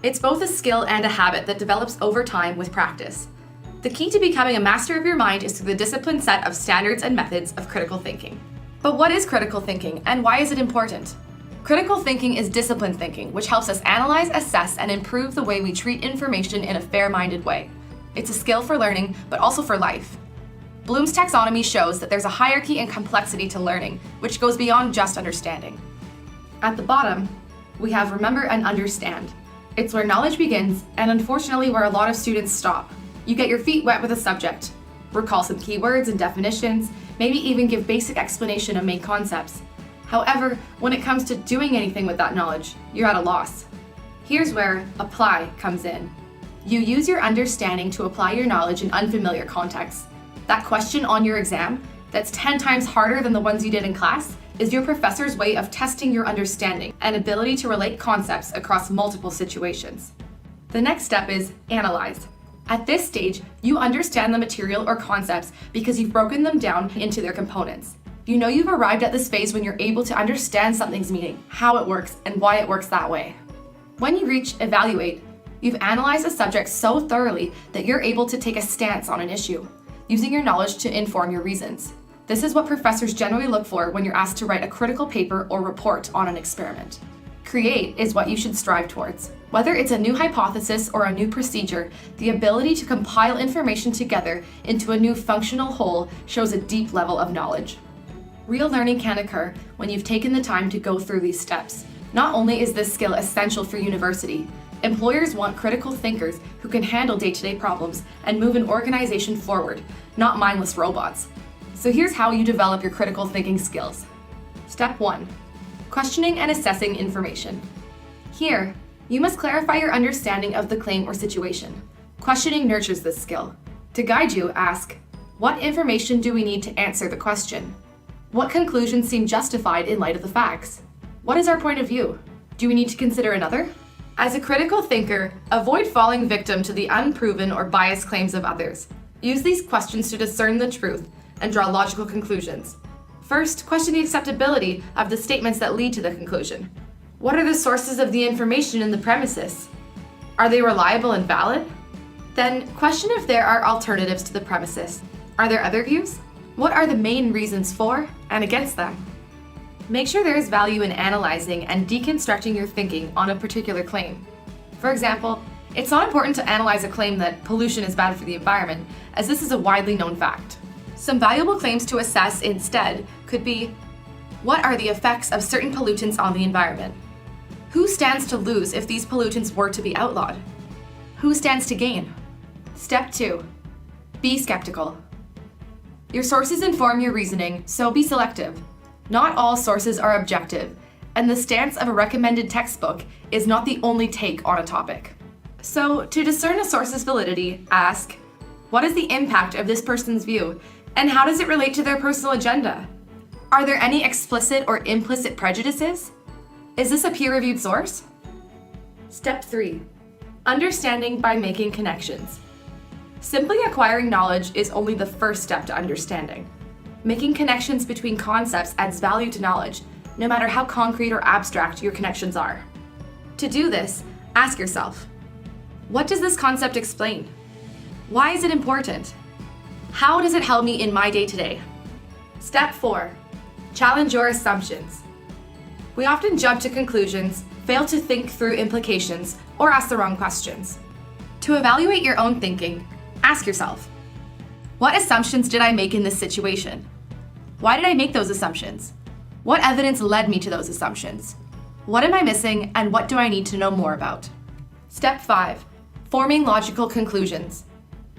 It's both a skill and a habit that develops over time with practice. The key to becoming a master of your mind is through the disciplined set of standards and methods of critical thinking. But what is critical thinking, and why is it important? Critical thinking is disciplined thinking, which helps us analyze, assess, and improve the way we treat information in a fair-minded way. It's a skill for learning, but also for life. Bloom's taxonomy shows that there's a hierarchy and complexity to learning, which goes beyond just understanding. At the bottom, we have remember and understand. It's where knowledge begins, and unfortunately where a lot of students stop. You get your feet wet with a subject, recall some keywords and definitions, maybe even give basic explanation of main concepts. However, when it comes to doing anything with that knowledge, you're at a loss. Here's where apply comes in. You use your understanding to apply your knowledge in unfamiliar contexts. That question on your exam, that's 10 times harder than the ones you did in class, is your professor's way of testing your understanding and ability to relate concepts across multiple situations. The next step is analyze. At this stage, you understand the material or concepts because you've broken them down into their components. You know you've arrived at this phase when you're able to understand something's meaning, how it works, and why it works that way. When you reach evaluate, you've analyzed a subject so thoroughly that you're able to take a stance on an issue, using your knowledge to inform your reasons. This is what professors generally look for when you're asked to write a critical paper or report on an experiment. Create is what you should strive towards. Whether it's a new hypothesis or a new procedure, the ability to compile information together into a new functional whole shows a deep level of knowledge. Real learning can occur when you've taken the time to go through these steps. Not only is this skill essential for university, employers want critical thinkers who can handle day-to-day problems and move an organization forward, not mindless robots. So here's how you develop your critical thinking skills. Step 1. Questioning and assessing information. Here, you must clarify your understanding of the claim or situation. Questioning nurtures this skill. To guide you, ask, what information do we need to answer the question? What conclusions seem justified in light of the facts? What is our point of view? Do we need to consider another? As a critical thinker, avoid falling victim to the unproven or biased claims of others. Use these questions to discern the truth and draw logical conclusions. First, question the acceptability of the statements that lead to the conclusion. What are the sources of the information in the premises? Are they reliable and valid? Then, question if there are alternatives to the premises. Are there other views? What are the main reasons for and against them? Make sure there is value in analyzing and deconstructing your thinking on a particular claim. For example, it's not important to analyze a claim that pollution is bad for the environment, as this is a widely known fact. Some valuable claims to assess instead could be, what are the effects of certain pollutants on the environment? Who stands to lose if these pollutants were to be outlawed? Who stands to gain? Step 2. Be skeptical. Your sources inform your reasoning, so be selective. Not all sources are objective, and the stance of a recommended textbook is not the only take on a topic. So, to discern a source's validity, ask, what is the impact of this person's view, and how does it relate to their personal agenda? Are there any explicit or implicit prejudices? Is this a peer-reviewed source? Step 3. Understanding by making connections. Simply acquiring knowledge is only the first step to understanding. Making connections between concepts adds value to knowledge, no matter how concrete or abstract your connections are. To do this, ask yourself, what does this concept explain? Why is it important? How does it help me in my day-to-day? Step 4. Challenge your assumptions. We often jump to conclusions, fail to think through implications, or ask the wrong questions. To evaluate your own thinking, ask yourself, what assumptions did I make in this situation? Why did I make those assumptions? What evidence led me to those assumptions? What am I missing, and what do I need to know more about? Step 5. Forming logical conclusions.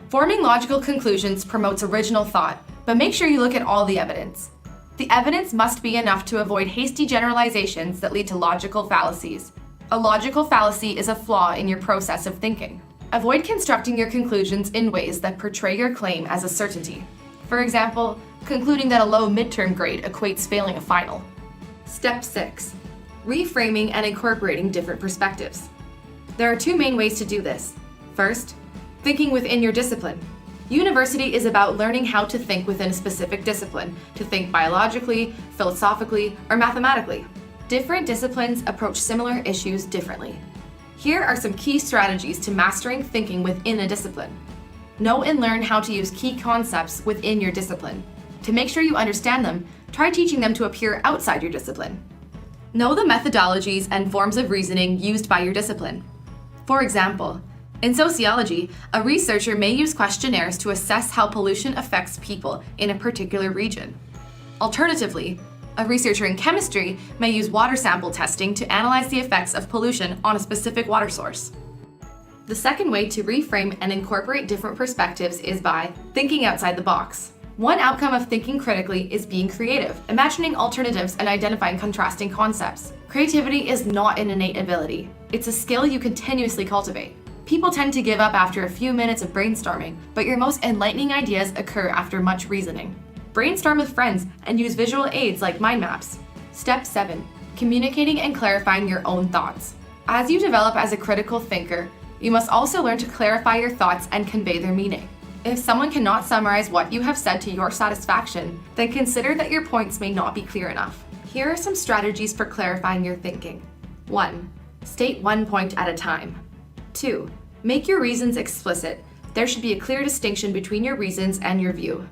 Forming logical conclusions promotes original thought, but make sure you look at all the evidence. The evidence must be enough to avoid hasty generalizations that lead to logical fallacies. A logical fallacy is a flaw in your process of thinking. Avoid constructing your conclusions in ways that portray your claim as a certainty. For example, concluding that a low midterm grade equates failing a final. Step 6. Reframing and incorporating different perspectives. There are two main ways to do this. First, thinking within your discipline. University is about learning how to think within a specific discipline, to think biologically, philosophically, or mathematically. Different disciplines approach similar issues differently. Here are some key strategies to mastering thinking within a discipline. Know and learn how to use key concepts within your discipline. To make sure you understand them, try teaching them to appear outside your discipline. Know the methodologies and forms of reasoning used by your discipline. For example, in sociology, a researcher may use questionnaires to assess how pollution affects people in a particular region. Alternatively, a researcher in chemistry may use water sample testing to analyze the effects of pollution on a specific water source. The second way to reframe and incorporate different perspectives is by thinking outside the box. One outcome of thinking critically is being creative, imagining alternatives and identifying contrasting concepts. Creativity is not an innate ability. It's a skill you continuously cultivate. People tend to give up after a few minutes of brainstorming, but your most enlightening ideas occur after much reasoning. Brainstorm with friends and use visual aids like mind maps. Step 7. Communicating and clarifying your own thoughts. As you develop as a critical thinker, you must also learn to clarify your thoughts and convey their meaning. If someone cannot summarize what you have said to your satisfaction, then consider that your points may not be clear enough. Here are some strategies for clarifying your thinking. 1. State one point at a time. 2. Make your reasons explicit. There should be a clear distinction between your reasons and your view.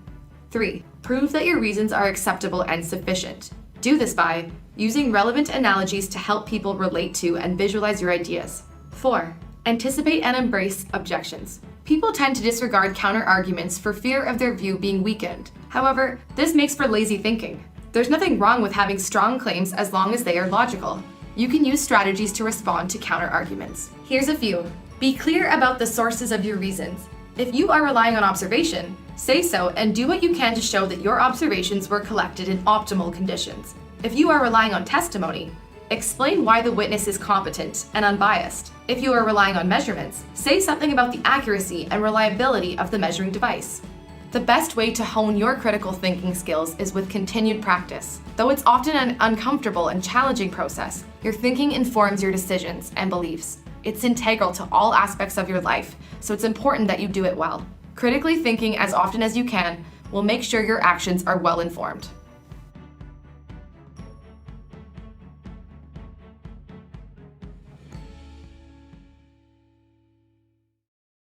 3. Prove that your reasons are acceptable and sufficient. Do this by using relevant analogies to help people relate to and visualize your ideas. 4. Anticipate and embrace objections. People tend to disregard counter-arguments for fear of their view being weakened. However, this makes for lazy thinking. There's nothing wrong with having strong claims as long as they are logical. You can use strategies to respond to counter-arguments. Here's a few. Be clear about the sources of your reasons. If you are relying on observation, say so and do what you can to show that your observations were collected in optimal conditions. If you are relying on testimony, explain why the witness is competent and unbiased. If you are relying on measurements, say something about the accuracy and reliability of the measuring device. The best way to hone your critical thinking skills is with continued practice. Though it's often an uncomfortable and challenging process, your thinking informs your decisions and beliefs. It's integral to all aspects of your life, so it's important that you do it well. Critically thinking as often as you can will make sure your actions are well informed.